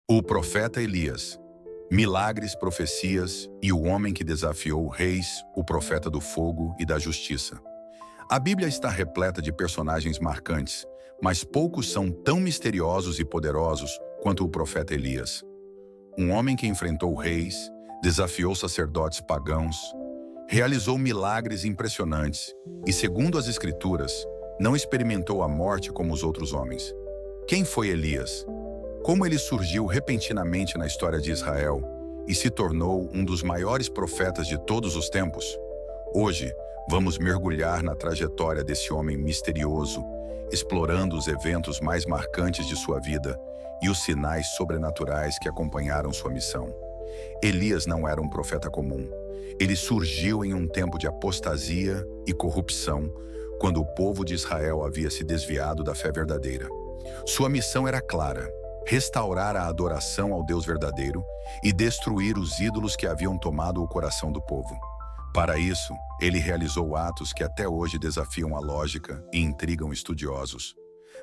O profeta Elias. Milagres, profecias e o homem que desafiou reis, o profeta do fogo e da justiça. A Bíblia está repleta de personagens marcantes, mas poucos são tão misteriosos e poderosos quanto o profeta Elias. Um homem que enfrentou reis, desafiou sacerdotes pagãos, realizou milagres impressionantes e, segundo as Escrituras, não experimentou a morte como os outros homens. Quem foi Elias? Como ele surgiu repentinamente na história de Israel e se tornou um dos maiores profetas de todos os tempos? Hoje, vamos mergulhar na trajetória desse homem misterioso, explorando os eventos mais marcantes de sua vida e os sinais sobrenaturais que acompanharam sua missão. Elias não era um profeta comum. Ele surgiu em um tempo de apostasia e corrupção, quando o povo de Israel havia se desviado da fé verdadeira. Sua missão era clara: restaurar a adoração ao Deus verdadeiro e destruir os ídolos que haviam tomado o coração do povo. Para isso, ele realizou atos que até hoje desafiam a lógica e intrigam estudiosos.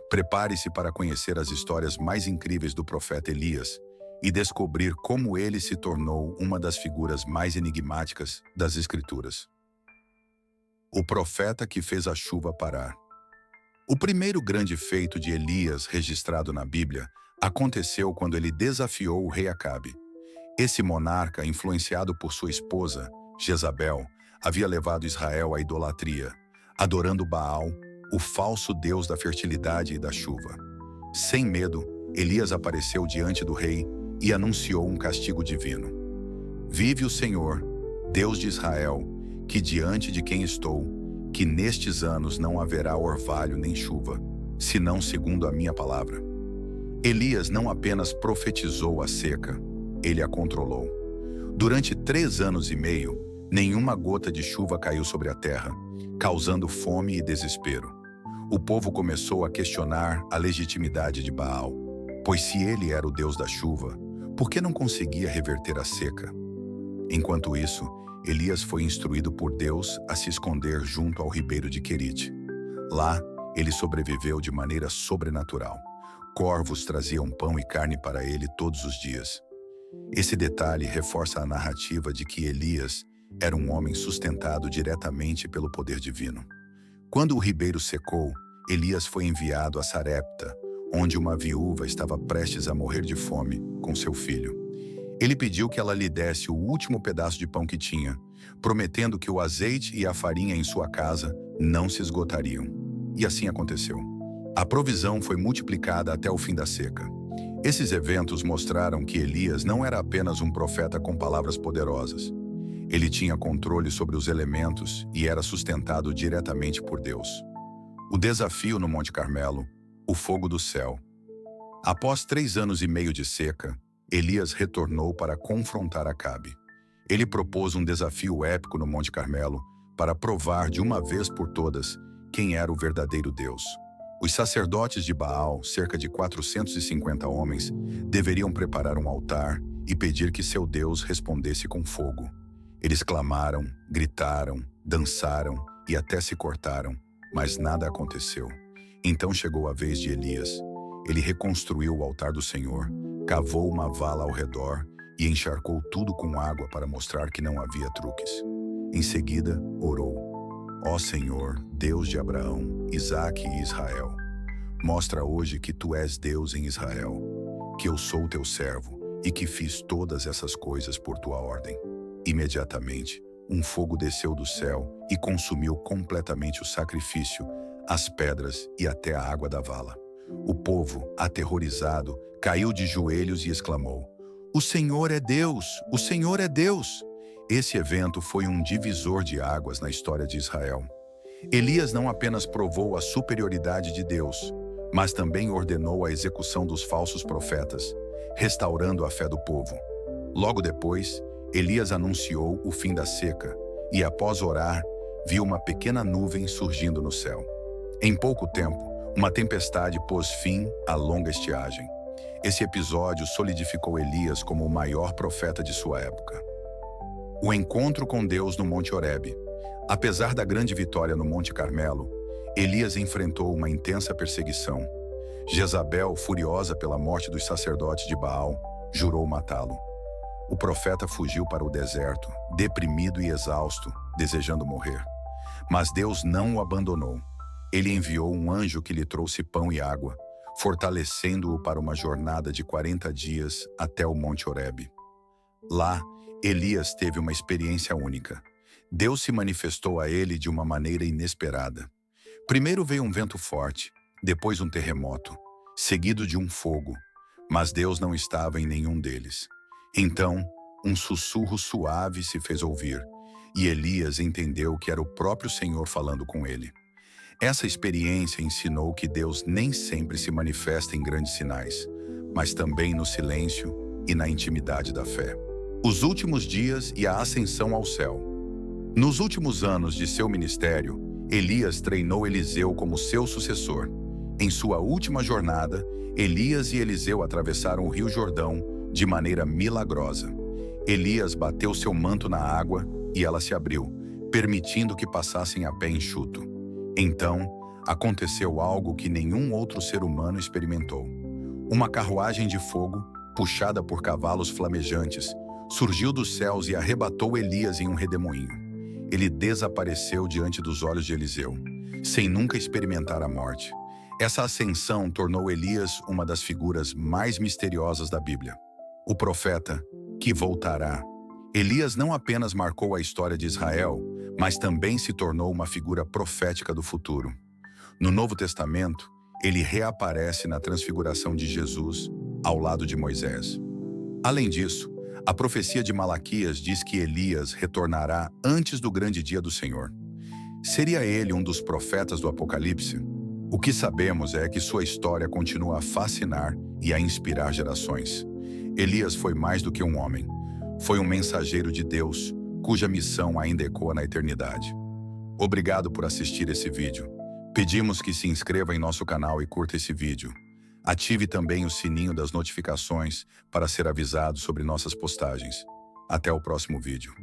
Prepare-se para conhecer as histórias mais incríveis do profeta Elias e descobrir como ele se tornou uma das figuras mais enigmáticas das Escrituras. O profeta que fez a chuva parar. O primeiro grande feito de Elias registrado na Bíblia aconteceu quando ele desafiou o rei Acabe. Esse monarca, influenciado por sua esposa, Jezabel, havia levado Israel à idolatria, adorando Baal, o falso deus da fertilidade e da chuva. Sem medo, Elias apareceu diante do rei e anunciou um castigo divino. Vive o Senhor, Deus de Israel, que diante de quem estou, que nestes anos não haverá orvalho nem chuva, senão segundo a minha palavra. Elias não apenas profetizou a seca, ele a controlou. Durante 3 anos e meio, nenhuma gota de chuva caiu sobre a terra, causando fome e desespero. O povo começou a questionar a legitimidade de Baal, pois se ele era o Deus da chuva, por que não conseguia reverter a seca? Enquanto isso, Elias foi instruído por Deus a se esconder junto ao ribeiro de Querite. Lá, ele sobreviveu de maneira sobrenatural. Corvos traziam pão e carne para ele todos os dias. Esse detalhe reforça a narrativa de que Elias era um homem sustentado diretamente pelo poder divino. Quando o ribeiro secou, Elias foi enviado a Sarepta, onde uma viúva estava prestes a morrer de fome com seu filho. Ele pediu que ela lhe desse o último pedaço de pão que tinha, prometendo que o azeite e a farinha em sua casa não se esgotariam. E assim aconteceu. A provisão foi multiplicada até o fim da seca. Esses eventos mostraram que Elias não era apenas um profeta com palavras poderosas. Ele tinha controle sobre os elementos e era sustentado diretamente por Deus. O desafio no Monte Carmelo, o fogo do céu. Após 3 anos e meio de seca, Elias retornou para confrontar Acabe. Ele propôs um desafio épico no Monte Carmelo para provar de uma vez por todas quem era o verdadeiro Deus. Os sacerdotes de Baal, cerca de 450 homens, deveriam preparar um altar e pedir que seu Deus respondesse com fogo. Eles clamaram, gritaram, dançaram e até se cortaram, mas nada aconteceu. Então chegou a vez de Elias. Ele reconstruiu o altar do Senhor, cavou uma vala ao redor e encharcou tudo com água para mostrar que não havia truques. Em seguida, orou: Ó Senhor, Deus de Abraão, Isaque e Israel, mostra hoje que tu és Deus em Israel, que eu sou teu servo e que fiz todas essas coisas por tua ordem. Imediatamente, um fogo desceu do céu e consumiu completamente o sacrifício, as pedras e até a água da vala. O povo, aterrorizado, caiu de joelhos e exclamou: O Senhor é Deus! O Senhor é Deus! Esse evento foi um divisor de águas na história de Israel. Elias não apenas provou a superioridade de Deus, mas também ordenou a execução dos falsos profetas, restaurando a fé do povo. Logo depois, Elias anunciou o fim da seca e, após orar, viu uma pequena nuvem surgindo no céu. Em pouco tempo, uma tempestade pôs fim à longa estiagem. Esse episódio solidificou Elias como o maior profeta de sua época. O encontro com Deus no Monte Horebe. Apesar da grande vitória no Monte Carmelo, Elias enfrentou uma intensa perseguição. Jezabel, furiosa pela morte dos sacerdotes de Baal, jurou matá-lo. O profeta fugiu para o deserto, deprimido e exausto, desejando morrer. Mas Deus não o abandonou. Ele enviou um anjo que lhe trouxe pão e água, fortalecendo-o para uma jornada de 40 dias até o Monte Horebe. Lá, Elias teve uma experiência única. Deus se manifestou a ele de uma maneira inesperada. Primeiro veio um vento forte, depois um terremoto, seguido de um fogo, mas Deus não estava em nenhum deles. Então, um sussurro suave se fez ouvir, e Elias entendeu que era o próprio Senhor falando com ele. Essa experiência ensinou que Deus nem sempre se manifesta em grandes sinais, mas também no silêncio e na intimidade da fé. Os últimos dias e a ascensão ao céu. Nos últimos anos de seu ministério, Elias treinou Eliseu como seu sucessor. Em sua última jornada, Elias e Eliseu atravessaram o Rio Jordão de maneira milagrosa. Elias bateu seu manto na água e ela se abriu, permitindo que passassem a pé enxuto. Então, aconteceu algo que nenhum outro ser humano experimentou. Uma carruagem de fogo, puxada por cavalos flamejantes, surgiu dos céus e arrebatou Elias em um redemoinho. Ele desapareceu diante dos olhos de Eliseu, sem nunca experimentar a morte. Essa ascensão tornou Elias uma das figuras mais misteriosas da Bíblia. O profeta que voltará. Elias não apenas marcou a história de Israel, mas também se tornou uma figura profética do futuro. No Novo Testamento, ele reaparece na transfiguração de Jesus, ao lado de Moisés. Além disso, a profecia de Malaquias diz que Elias retornará antes do grande dia do Senhor. Seria ele um dos profetas do Apocalipse? O que sabemos é que sua história continua a fascinar e a inspirar gerações. Elias foi mais do que um homem. Foi um mensageiro de Deus, cuja missão ainda ecoa na eternidade. Obrigado por assistir esse vídeo. Pedimos que se inscreva em nosso canal e curta esse vídeo. Ative também o sininho das notificações para ser avisado sobre nossas postagens. Até o próximo vídeo.